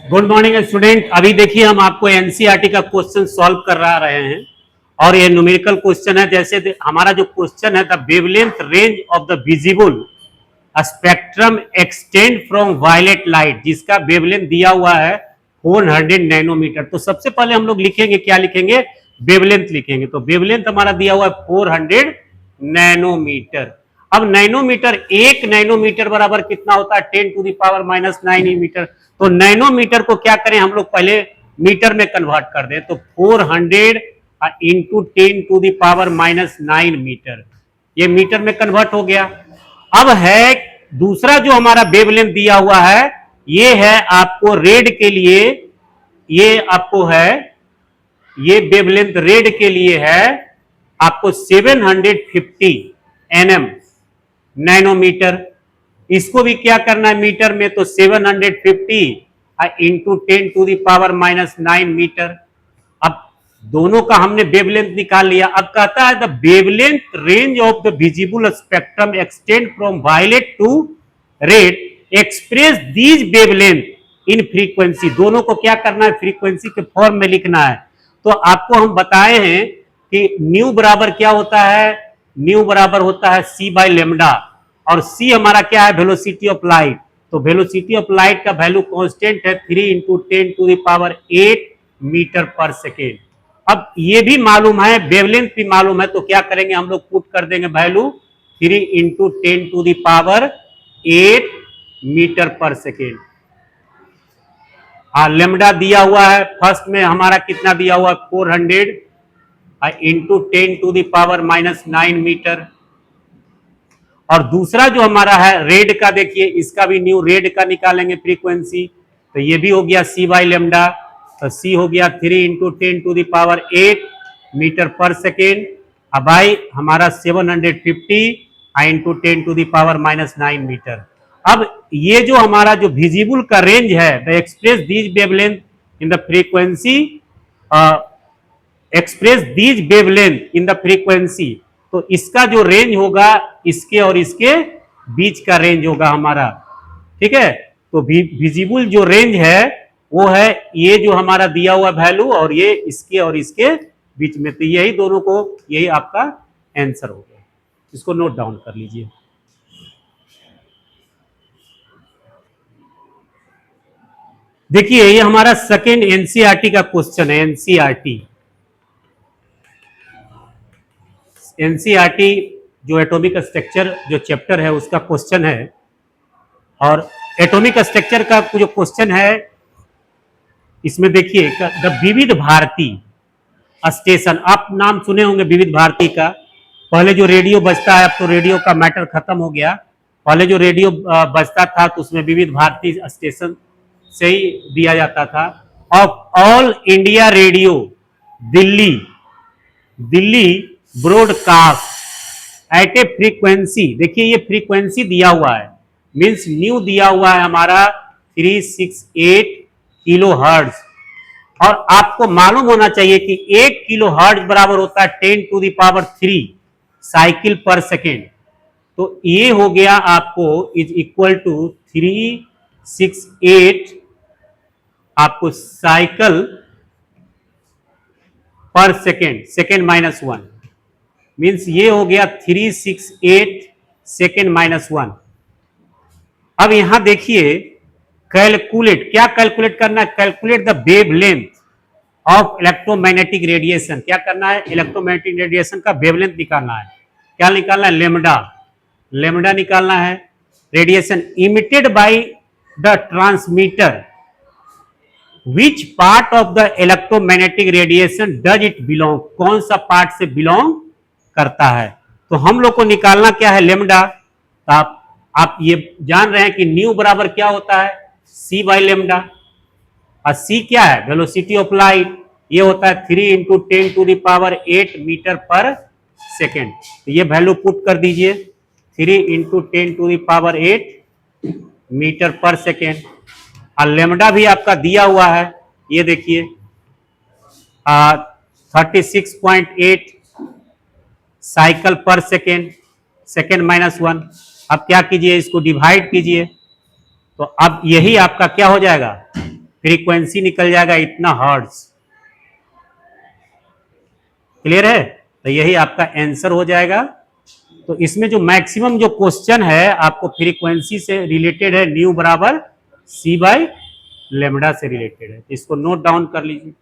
Good morning student. अभी देखिए हम आपको एनसीईआरटी का क्वेश्चन सॉल्व कर रहे हैं और ये न्यूमेरिकल क्वेश्चन है। जैसे हमारा जो क्वेश्चन है, the wavelength range of the visible spectrum extend from violet light, जिसका वेवलेंथ दिया हुआ है 400 नैनोमीटर। तो सबसे पहले हम लोग लिखेंगे, क्या लिखेंगे? वेवलेंथ लिखेंगे। तो वेवलेंथ हमारा दिया हुआ है 400 नैनोमीटर। अब नैनोमीटर, एक नैनोमीटर बराबर कितना होता है? 10⁻⁹ मीटर। तो नैनोमीटर को क्या करें हम लोग? पहले मीटर में कन्वर्ट कर दें। तो 400 इंटू 10⁻⁹ मीटर, ये मीटर में कन्वर्ट हो गया। अब है दूसरा जो हमारा वेवलेंथ दिया हुआ है, ये है आपको रेड के लिए, ये आपको है, ये वेवलेंथ रेड के लिए है आपको 750 nm नैनोमीटर। इसको भी क्या करना है मीटर में? तो 750 इंटू 10⁻⁹ मीटर। अब दोनों का हमने वेवलेंथ निकाल लिया। अब कहता है the wavelength range of the visible spectrum extend from violet to red, express these wavelength in frequency. दोनों को क्या करना है? फ्रीक्वेंसी के फॉर्म में लिखना है। तो आपको हम बताए हैं कि न्यू बराबर क्या होता है? न्यू बराबर होता है c बाई लेमडा, और c हमारा क्या है? Velocity of light. तो वेलोसिटी ऑफ लाइट का वैल्यू कांस्टेंट है 3 इंटू 10⁸ मीटर पर सेकेंड। अब ये भी मालूम है, वेवलेंथ भी मालूम है, तो क्या करेंगे हम लोग? पुट कर देंगे वैल्यू 3 इंटू 10⁸ मीटर पर सेकेंड। लेमडा दिया हुआ है, फर्स्ट में हमारा कितना दिया हुआ है? 400 इंटू 10⁻⁹ मीटर। और दूसरा जो हमारा है रेड का, देखिए इसका भी न्यू रेड का निकालेंगे फ्रीक्वेंसी। तो ये भी हो गया c बाई लेमडा। तो c हो गया 3 इंटू 10⁸ मीटर पर सेकेंड। अब भाई हमारा 750 इंटू 10⁻⁹ मीटर। अब ये जो हमारा जो विजिबल का रेंज है, the express these wavelength in the frequency, express these wavelength in the frequency. तो इसका जो रेंज होगा, इसके और इसके बीच का रेंज होगा हमारा, ठीक है। तो विजिबल जो रेंज है वो है ये जो हमारा दिया हुआ वैल्यू, और ये इसके और इसके बीच में। तो यही दोनों को, यही आपका आंसर हो गया। इसको नोट डाउन कर लीजिए। देखिए ये हमारा सेकेंड एनसीईआरटी का क्वेश्चन है। एनसीईआरटी जो एटॉमिक स्ट्रक्चर जो चैप्टर है उसका क्वेश्चन है। और एटॉमिक स्ट्रक्चर का जो क्वेश्चन है, इसमें देखिए द विविध भारती स्टेशन, आप नाम सुने होंगे विविध भारती का। पहले जो रेडियो बजता है, अब तो रेडियो का मैटर खत्म हो गया। पहले जो रेडियो बजता था तो उसमें विविध भारती स्टेशन से ही दिया जाता था। Of all India radio Delhi, Delhi broadcast at a frequency. देखिए ये फ्रीक्वेंसी दिया हुआ है, मींस न्यू दिया हुआ है हमारा 368 किलो हर्ट्ज। और आपको मालूम होना चाहिए कि 1 किलो हर्ट्ज बराबर होता है 10⁻³ साइकिल पर सेकेंड। तो ये हो गया आपको इज इक्वल टू 368 आपको साइकिल पर सेकेंड, सेकेंड -1, मीन्स ये हो गया 368 सेकेंड -1। अब यहां देखिए कैलकुलेट, क्या कैलकुलेट करना है? Calculate the wavelength of electromagnetic radiation. क्या करना है? इलेक्ट्रोमैग्नेटिक रेडिएशन का वेवलेंथ निकालना है। क्या निकालना है? लेमडा, लेमडा निकालना है। Radiation emitted by the transmitter, which part of the electromagnetic radiation does it belong, कौन सा पार्ट से बिलोंग करता है। तो हम लोग को निकालना क्या है? लेमडा। तो आप ये जान रहे हैं कि न्यू बराबर क्या होता है? c by lambda. और c क्या है? Velocity of light. ये होता है 3 इंटू 10⁸ मीटर पर सेकेंड। तो ये वैल्यू पुट कर दीजिए, 3 इंटू 10⁸ मीटर पर सेकेंड। और लेमडा भी आपका दिया हुआ है, ये देखिए 36.8 साइकिल पर सेकेंड, सेकेंड -1। अब क्या कीजिए? इसको डिवाइड कीजिए। तो अब यही आपका क्या हो जाएगा? फ्रीक्वेंसी निकल जाएगा इतना हर्ट्ज। क्लियर है? तो यही आपका आंसर हो जाएगा। तो इसमें जो मैक्सिमम जो क्वेश्चन है आपको फ्रीक्वेंसी से रिलेटेड है, न्यू बराबर सी बाई लेमडा से रिलेटेड है, इसको नोट डाउन कर लीजिए।